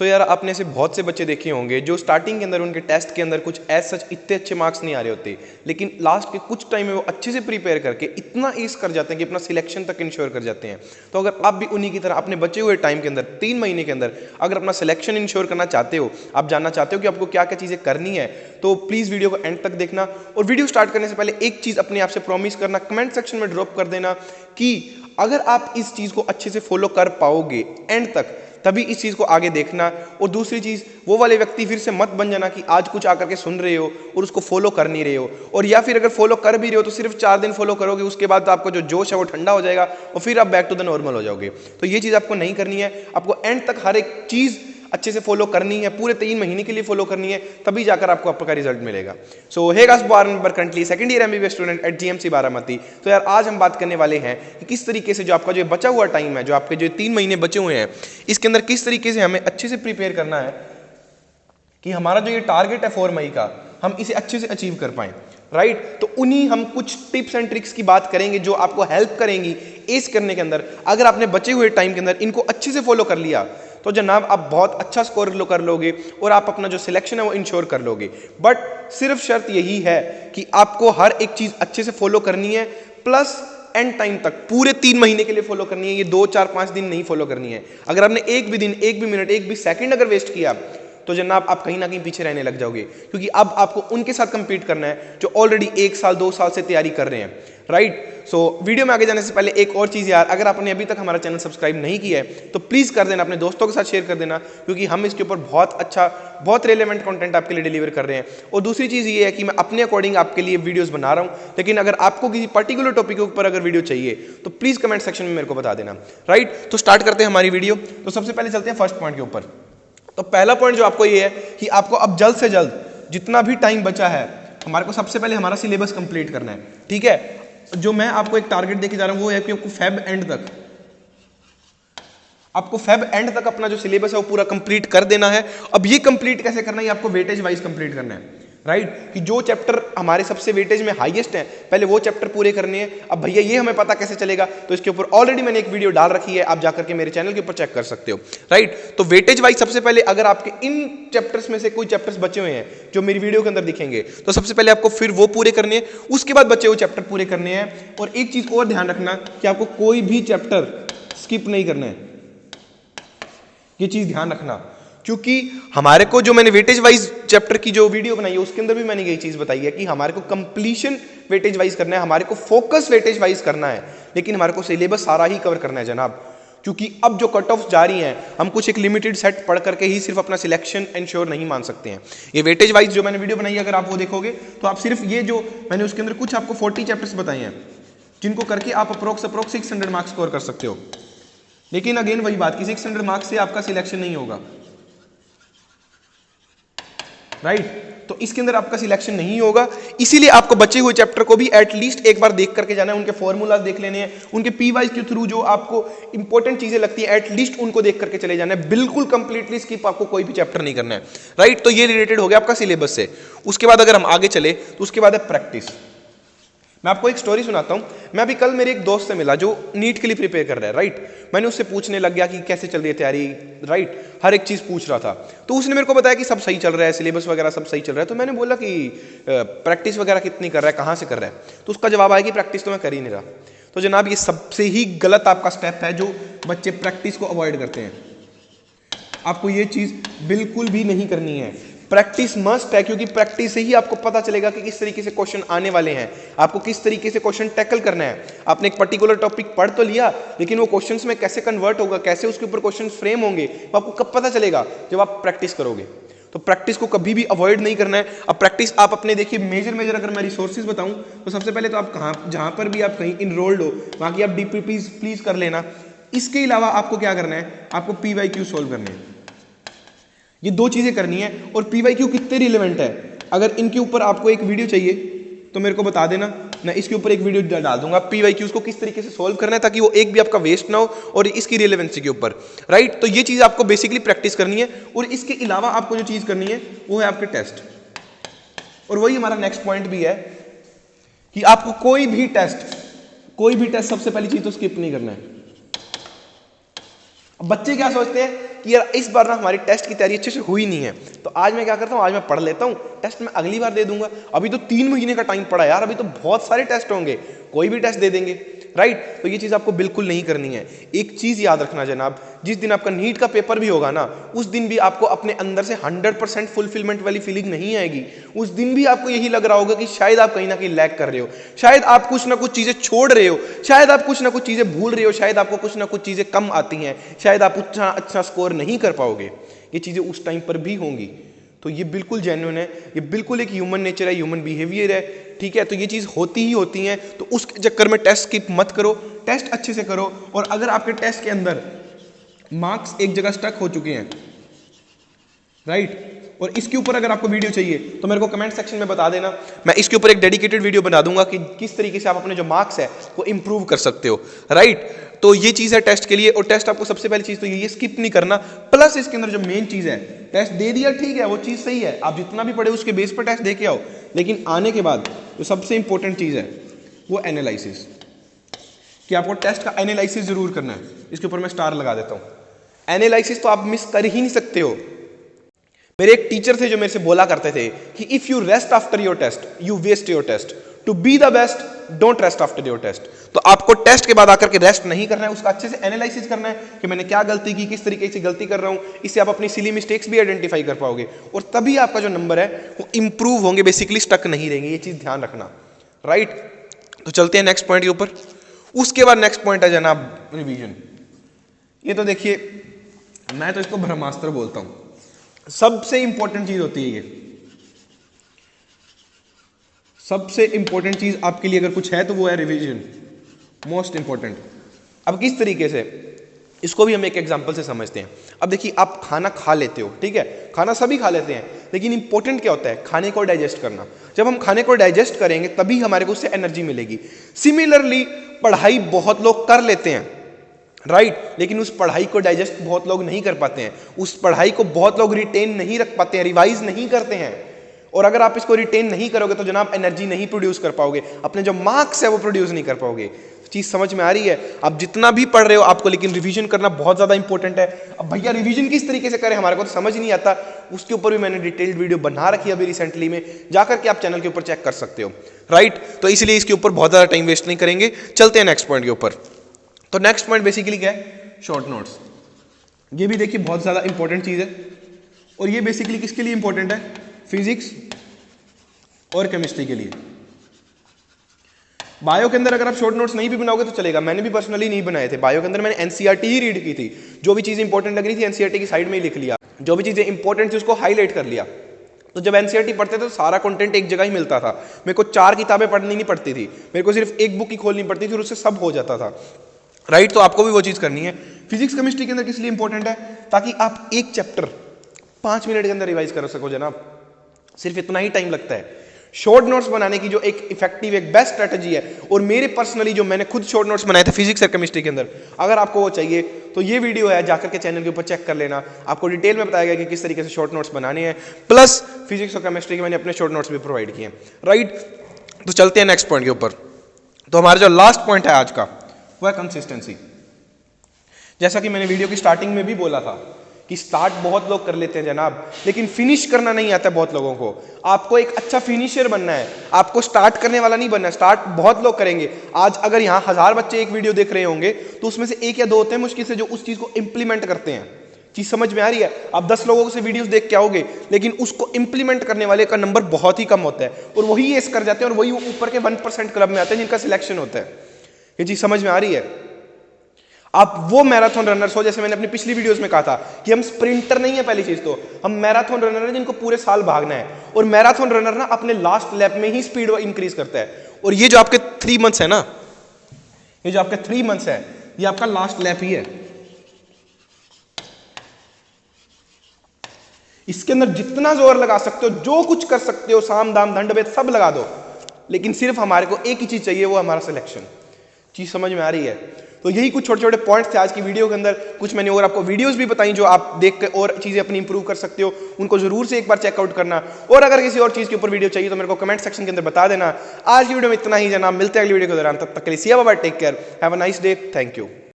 यार आपने ऐसे बहुत से बच्चे देखे होंगे जो स्टार्टिंग के अंदर उनके टेस्ट के अंदर कुछ एज सच इतने अच्छे मार्क्स नहीं आ रहे होते, लेकिन लास्ट के कुछ टाइम में वो अच्छे से प्रिपेयर करके इतना ईज कर जाते हैं कि अपना सिलेक्शन तक इंश्योर कर जाते हैं। तो अगर आप भी उन्हीं की तरह अपने बचे हुए टाइम के अंदर 3 महीने के अंदर अगर अपना सिलेक्शन इंश्योर करना चाहते हो, आप जानना चाहते हो कि आपको क्या क्या चीज़ें करनी है, तो प्लीज़ वीडियो को एंड तक देखना। और वीडियो स्टार्ट करने से पहले एक चीज़ अपने आप से प्रॉमिस करना, कमेंट सेक्शन में ड्रॉप कर देना कि अगर आप इस चीज़ को अच्छे से फॉलो कर पाओगे एंड तक, तभी इस चीज़ को आगे देखना। और दूसरी चीज़, वो वाले व्यक्ति फिर से मत बन जाना कि आज कुछ आकर के सुन रहे हो और उसको फॉलो कर नहीं रहे हो, और या फिर अगर फॉलो कर भी रहे हो तो सिर्फ 4 दिन फॉलो करोगे, उसके बाद तो आपका जो जोश है वो ठंडा हो जाएगा और फिर आप बैक टू द नॉर्मल हो जाओगे। तो ये चीज़ आपको नहीं करनी है, आपको एंड तक हर एक चीज़ अच्छे से फॉलो करनी है, पूरे 3 महीने के लिए फॉलो करनी है, तभी जाकर आपको आपका रिजल्ट मिलेगा। So hey guys, currently second year MBBS student at GMC Baramati. तो यार आज हम बात करने वाले हैं कि किस तरीके से जो आपका जो बचा हुआ टाइम है, जो आपके जो 3 महीने बचे हुए हैं, इसके अंदर किस तरीके से हमें अच्छे से प्रिपेयर करना है कि हमारा जो ये टारगेट है 4 मई का, हम इसे अच्छे से अचीव कर पाएं। राइट, तो उन्हीं हम कुछ टिप्स एंड ट्रिक्स की बात करेंगे जो आपको हेल्प करेंगी एस करने के अंदर। अगर आपने बचे हुए टाइम के अंदर इनको अच्छे से फॉलो कर लिया तो जनाब आप बहुत अच्छा स्कोर कर लोगे और आप अपना जो सिलेक्शन है वो इंश्योर कर लोगे। बट सिर्फ शर्त यही है कि आपको हर एक चीज़ अच्छे से फॉलो करनी है, प्लस एंड टाइम तक पूरे 3 महीने के लिए फॉलो करनी है। ये 2, 4, 5 दिन नहीं फॉलो करनी है। अगर आपने एक भी दिन, एक भी मिनट, एक भी सेकंड अगर वेस्ट किया तो जनाब आप कहीं ना कहीं पीछे रहने लग जाओगे, क्योंकि अब आपको उनके साथ कंपीट करना है जो ऑलरेडी 1 साल 2 साल से तैयारी कर रहे हैं। राइट, सो वीडियो में आगे जाने से पहले एक और चीज़ यार, अगर आपने अभी तक हमारा चैनल सब्सक्राइब नहीं किया है तो प्लीज़ कर देना, अपने दोस्तों के साथ शेयर कर देना, क्योंकि हम इसके ऊपर बहुत अच्छा, बहुत रेलेवेंट कंटेंट आपके लिए डिलीवर कर रहे हैं। और दूसरी चीज़ ये है कि मैं अपने अकॉर्डिंग आपके लिए वीडियोस बना रहा हूँ, लेकिन अगर आपको किसी पर्टिकुलर टॉपिक के ऊपर अगर वीडियो चाहिए तो प्लीज़ कमेंट सेक्शन में मेरे को बता देना। राइट, तो स्टार्ट करते हैं हमारी वीडियो। तो सबसे पहले चलते हैं फर्स्ट पॉइंट के ऊपर। तो पहला पॉइंट जो आपको ये है कि आपको अब जल्द से जल्द जितना भी टाइम बचा है, हमारे को सबसे पहले हमारा सिलेबस कंप्लीट करना है। ठीक है, जो मैं आपको एक टारगेट देके जा रहा हूं वो है कि आपको फेब एंड तक अपना जो सिलेबस है वो पूरा कंप्लीट कर देना है। अब ये कंप्लीट कैसे करना है, ये आपको वेटेज वाइज कंप्लीट करना है। राइट, कि जो चैप्टर हमारे सबसे वेटेज में हाईएस्ट है पहले वो चैप्टर पूरे करने हैं। अब भैया ये हमें पता कैसे चलेगा, तो इसके ऊपर ऑलरेडी मैंने एक वीडियो डाल रखी है, आप जाकर के मेरे चैनल के ऊपर चेक कर सकते हो। राइट, तो वेटेज वाइज सबसे पहले अगर आपके इन चैप्टर्स में से कोई चैप्टर्स बचे हुए हैं जो मेरी वीडियो के अंदर दिखेंगे, तो सबसे पहले आपको फिर वो पूरे करने हैं, उसके बाद बचे हुए चैप्टर पूरे करने हैं। और एक चीज और ध्यान रखना कि आपको कोई भी चैप्टर स्किप नहीं करना है, ये चीज ध्यान रखना, क्योंकि हमारे को जो मैंने वेटेज वाइज चैप्टर की जो वीडियो बनाई है उसके अंदर भी मैंने यही चीज बताई है कि हमारे को कंप्लीशन वेटेज वाइज करना है, हमारे को फोकस वेटेज वाइज करना है, लेकिन हमारे को सिलेबस सारा ही कवर करना है जनाब। क्योंकि अब जो कट ऑफ जा रही हैं, हम कुछ एक लिमिटेड सेट पढ़ करके ही सिर्फ अपना सिलेक्शन इंश्योर नहीं मान सकते हैं। ये वेटेज वाइज जो मैंने वीडियो बनाई है, अगर आप वो देखोगे तो आप सिर्फ ये जो मैंने उसके अंदर कुछ आपको 40 चैप्टर्स बताए हैं जिनको करके आप अप्रोक्स 600 मार्क्स स्कोर कर सकते हो। लेकिन अगेन वही बात कि 600 मार्क्स से आपका सिलेक्शन नहीं होगा। राइट, तो इसके अंदर आपका सिलेक्शन नहीं होगा, इसीलिए आपको बचे हुए चैप्टर को भी एटलीस्ट एक बार देख करके जाना है, उनके फॉर्मूलाज देख लेने हैं, उनके पी वाइज के थ्रू जो आपको इंपॉर्टेंट चीजें लगती है एटलीस्ट उनको देख करके चले जाना है। बिल्कुल कंप्लीटली स्किप आपको कोई भी चैप्टर नहीं करना है। राइट, तो ये रिलेटेड हो गया आपका सिलेबस से। उसके बाद अगर हम आगे चले तो उसके बाद है प्रैक्टिस। मैं आपको एक स्टोरी सुनाता हूं। मैं अभी कल मेरे एक दोस्त से मिला जो नीट के लिए प्रिपेयर कर रहा है। राइट, मैंने उससे पूछने लग गया कि कैसे चल रही है तैयारी। राइट, हर एक चीज़ पूछ रहा था, तो उसने मेरे को बताया कि सब सही चल रहा है, सिलेबस वगैरह सब सही चल रहा है। तो मैंने बोला कि प्रैक्टिस वगैरह कितनी कर रहा है, कहाँ से कर रहा है, तो उसका जवाब आया कि प्रैक्टिस तो मैं कर ही नहीं रहा। तो जनाब ये सबसे ही गलत आपका स्टेप है जो बच्चे प्रैक्टिस को अवॉइड करते हैं। आपको ये चीज़ बिल्कुल भी नहीं करनी है। प्रैक्टिस मस्ट है, क्योंकि प्रैक्टिस से ही आपको पता चलेगा कि किस तरीके से क्वेश्चन आने वाले हैं, आपको किस तरीके से क्वेश्चन टैकल करना है। आपने एक पर्टिकुलर टॉपिक पढ़ तो लिया, लेकिन वो क्वेश्चंस में कैसे कन्वर्ट होगा, कैसे उसके ऊपर क्वेश्चन फ्रेम होंगे, वो आपको कब पता चलेगा, जब आप प्रैक्टिस करोगे। तो प्रैक्टिस को कभी भी अवॉइड नहीं करना है। अब प्रैक्टिस आप अपने देखिए मेजर अगर मैं रिसोर्सेज बताऊं तो सबसे पहले तो आप कहाँ, जहां पर भी आप कहीं इनरोल्ड हो वहां की आप डीपीपी प्लीज कर लेना। इसके अलावा आपको क्या करना है, आपको पीवाईक्यू सोल्व करने हैं। ये 2 चीजें करनी है। और पीवाईक्यू कितने रिलेवेंट है, अगर इनके ऊपर आपको एक वीडियो चाहिए तो मेरे को बता देना, मैं इसके ऊपर एक वीडियो डाल दूंगा पीवाईक्यूज को किस तरीके से सॉल्व करना है, ताकि वो एक भी आपका वेस्ट ना हो और इसकी रिलेवेंसी के ऊपर। राइट, तो ये चीज आपको बेसिकली प्रैक्टिस करनी है। और इसके अलावा आपको जो चीज करनी है वो है आपके टेस्ट। और वही हमारा नेक्स्ट पॉइंट भी है कि आपको कोई भी टेस्ट सबसे पहली चीज तो स्किप नहीं करना है। बच्चे क्या सोचते हैं कि यार इस बार ना हमारी टेस्ट की तैयारी अच्छे से हुई नहीं है, तो आज मैं क्या करता हूँ, आज मैं पढ़ लेता हूँ, टेस्ट मैं अगली बार दे दूंगा। अभी तो 3 महीने का टाइम पड़ा यार, अभी तो बहुत सारे टेस्ट होंगे, कोई भी टेस्ट दे देंगे, राइट। तो ये चीज़ आपको बिल्कुल नहीं करनी है। एक चीज़ याद रखना जनाब, जिस दिन आपका नीट का पेपर भी होगा ना, उस दिन भी आपको अपने अंदर से 100% फुलफिलमेंट वाली फीलिंग नहीं आएगी। उस दिन भी आपको यही लग रहा होगा कि शायद आप कहीं ना कहीं लैग कर रहे हो, शायद आप कुछ ना कुछ चीज़ें छोड़ रहे हो, शायद आप कुछ ना कुछ चीज़ें भूल रहे हो, शायद आपको कुछ ना कुछ चीज़ें कम आती हैं, शायद आप अच्छा स्कोर नहीं कर पाओगे। ये चीज़ें उस टाइम पर भी होंगी। तो ये बिल्कुल जेन्युइन है, ये बिल्कुल एक ह्यूमन नेचर है, ह्यूमन बिहेवियर है, ठीक है। तो ये चीज़ होती ही होती है। तो उस चक्कर में टेस्ट स्किप मत करो, टेस्ट अच्छे से करो। और अगर आपके टेस्ट के अंदर मार्क्स एक जगह स्टक हो चुके हैं, राइट, और इसके ऊपर अगर आपको वीडियो चाहिए तो मेरे को कमेंट सेक्शन में बता देना, मैं इसके ऊपर एक डेडिकेटेड वीडियो बना दूंगा कि किस तरीके से आप अपने जो मार्क्स है वो इंप्रूव कर सकते हो, राइट। तो ये चीज़ है टेस्ट के लिए। और टेस्ट आपको सबसे पहली चीज़ तो ये स्किप नहीं करना। प्लस इसके अंदर जो मेन चीज़ है, टेस्ट दे दिया ठीक है, वो चीज़ सही है, आप जितना भी पढ़े उसके बेस पर टेस्ट दे के आओ, लेकिन आने के बाद जो सबसे इंपॉर्टेंट चीज़ है वो एनालिसिस, कि आपको टेस्ट का एनालिसिस जरूर करना है। इसके ऊपर मैं स्टार लगा देता हूँ। एनालिसिस तो आप मिस कर ही नहीं सकते हो। मेरे एक टीचर थे जो मेरे से बोला करते थे कि if you rest after your test you waste your test, to be the best don't rest after your test. तो आपको टेस्ट के बाद आकर के रेस्ट नहीं करना है, उसका अच्छे से एनालिसिस करना है कि मैंने क्या गलती की, किस तरीके से गलती कर रहा हूं। इससे आप अपनी सिली मिस्टेक्स भी आइडेंटिफाई कर पाओगे और तभी आपका जो नंबर है वो इंप्रूव होंगे, बेसिकली स्टक नहीं रहेंगे। ये चीज ध्यान रखना, राइट। तो चलते हैं नेक्स्ट पॉइंट के ऊपर। उसके बाद नेक्स्ट पॉइंट है जनाब रिवीजन। ये तो देखिए, मैं तो इसको ब्रह्मास्त्र बोलता हूं, सबसे इंपॉर्टेंट चीज होती है ये। सबसे इंपॉर्टेंट चीज आपके लिए अगर कुछ है तो वो है रिवीजन, मोस्ट इंपॉर्टेंट। अब किस तरीके से, इसको भी हम एक एग्जांपल से समझते हैं। अब देखिए, आप खाना खा लेते हो, ठीक है, खाना सभी खा लेते हैं, लेकिन इंपॉर्टेंट क्या होता है, खाने को डाइजेस्ट करना। जब हम खाने को डाइजेस्ट करेंगे तभी हमारे को उससे एनर्जी मिलेगी। सिमिलरली पढ़ाई बहुत लोग कर लेते हैं, राइट, लेकिन उस पढ़ाई को डाइजेस्ट बहुत लोग नहीं कर पाते हैं, उस पढ़ाई को बहुत लोग रिटेन नहीं रख पाते हैं, रिवाइज नहीं करते हैं। और अगर आप इसको रिटेन नहीं करोगे तो जनाब एनर्जी नहीं प्रोड्यूस कर पाओगे, अपने जो मार्क्स है वो प्रोड्यूस नहीं कर पाओगे। चीज समझ में आ रही है? आप जितना भी पढ़ रहे हो आपको लेकिन रिवीजन करना बहुत ज्यादा इंपॉर्टेंट है। अब भैया रिवीजन किस तरीके से करें, हमारे को तो समझ नहीं आता, उसके ऊपर भी मैंने डिटेल्ड वीडियो बना रखी है अभी रिसेंटली में, जाकर के आप चैनल के ऊपर चेक कर सकते हो, राइट। तो इसलिए इसके ऊपर बहुत ज्यादा टाइम वेस्ट नहीं करेंगे। चलते हैं नेक्स्ट पॉइंट के ऊपर। तो नेक्स्ट पॉइंट बेसिकली क्या है, शॉर्ट नोट्स। ये भी देखिए बहुत ज्यादा इंपॉर्टेंट चीज है, और ये बेसिकली किसके लिए इंपॉर्टेंट है, फिजिक्स और केमिस्ट्री के लिए। बायो के अंदर अगर आप शॉर्ट नोट्स नहीं भी बनाओगे तो चलेगा, मैंने भी पर्सनली नहीं बनाए थे। बायो के अंदर मैंने एनसीईआरटी ही रीड की थी, जो भी चीज इंपॉर्टेंट लग रही थी एनसीईआरटी की साइड में ही लिख लिया, जो भी चीजें इंपॉर्टेंट थी उसको हाईलाइट कर लिया। तो जब एनसीईआरटी पढ़ते थे तो सारा कंटेंट एक जगह ही मिलता था, मेरे को 4 किताबें पढ़नी नहीं पड़ती थी, मेरे को सिर्फ एक बुक ही खोलनी पड़ती थी और उससे सब हो जाता था, राइट। तो आपको भी वो चीज करनी है। फिजिक्स केमिस्ट्री के अंदर किस लिए इंपॉर्टेंट है, ताकि आप एक चैप्टर 5 मिनट के अंदर रिवाइज कर सको जनाब, सिर्फ इतना ही टाइम लगता है। शॉर्ट नोट्स बनाने की जो एक इफेक्टिव, एक बेस्ट स्ट्रेटजी है, और मेरे पर्सनली जो मैंने खुद शॉर्ट नोट्स बनाए थे फिजिक्स और केमिस्ट्री के अंदर, अगर आपको वो चाहिए तो ये वीडियो है, जाकर के चैनल के ऊपर चेक कर लेना, आपको डिटेल में बताया गया कि किस तरीके से शॉर्ट नोट्स बनाने हैं, प्लस फिजिक्स और केमिस्ट्री के मैंने अपने शॉर्ट नोट्स भी प्रोवाइड किए हैं, राइट। तो चलते हैं नेक्स्ट पॉइंट के ऊपर। तो हमारा जो लास्ट पॉइंट है आज का वो है कंसिस्टेंसी। जैसा कि मैंने वीडियो की स्टार्टिंग में भी बोला था कि स्टार्ट बहुत लोग कर लेते हैं जनाब, लेकिन फिनिश करना नहीं आता बहुत लोगों को। आपको एक अच्छा फिनिशर बनना है, आपको स्टार्ट करने वाला नहीं बनना है। स्टार्ट बहुत लोग करेंगे। आज अगर यहाँ 1000 बच्चे एक वीडियो देख रहे होंगे तो उसमें से 1 या 2 होते हैं मुश्किल से जो उस चीज को इंप्लीमेंट करते हैं। चीज समझ में आ रही है? आप 10 लोगों से वीडियोस देख के आओगे, लेकिन उसको इंप्लीमेंट करने वाले का नंबर बहुत ही कम होता है, और वही एस कर जाते हैं, और वही ऊपर के 1% क्लब में आते हैं जिनका सिलेक्शन होता है। ये चीज समझ में आ रही है? आप वो मैराथन रनर्स हो, जैसे मैंने अपनी पिछली वीडियोस में कहा था कि हम स्प्रिंटर नहीं है, पहली चीज तो हम मैराथन रनर है जिनको पूरे साल भागना है, और मैराथन रनर ना अपने लास्ट लैप में ही स्पीड इंक्रीज करता है। और ये जो आपके 3 मंथ्स है ना, ये जो आपके 3 मंथ्स है, ये आपका लास्ट लैप ही है। इसके अंदर जितना जोर लगा सकते हो, जो कुछ कर सकते हो, साम दाम दंड भेद सब लगा दो, लेकिन सिर्फ हमारे को एक ही चीज चाहिए, वो हमारा सिलेक्शन। चीज समझ में आ रही है? तो यही कुछ छोटे छोटे पॉइंट्स थे आज की वीडियो के अंदर। कुछ मैंने और आपको वीडियोस भी बताई जो आप देख कर और चीजें अपनी इंप्रूव कर सकते हो, उनको जरूर से एक बार चेकआउट करना। और अगर किसी और चीज के ऊपर वीडियो चाहिए तो मेरे को कमेंट सेक्शन के अंदर बता देना। आज की वीडियो में इतना ही जनाब, मिलते हैं अगली वीडियो के दौरान, तब तक के लिए see bye, take care, have a nice day, thank you.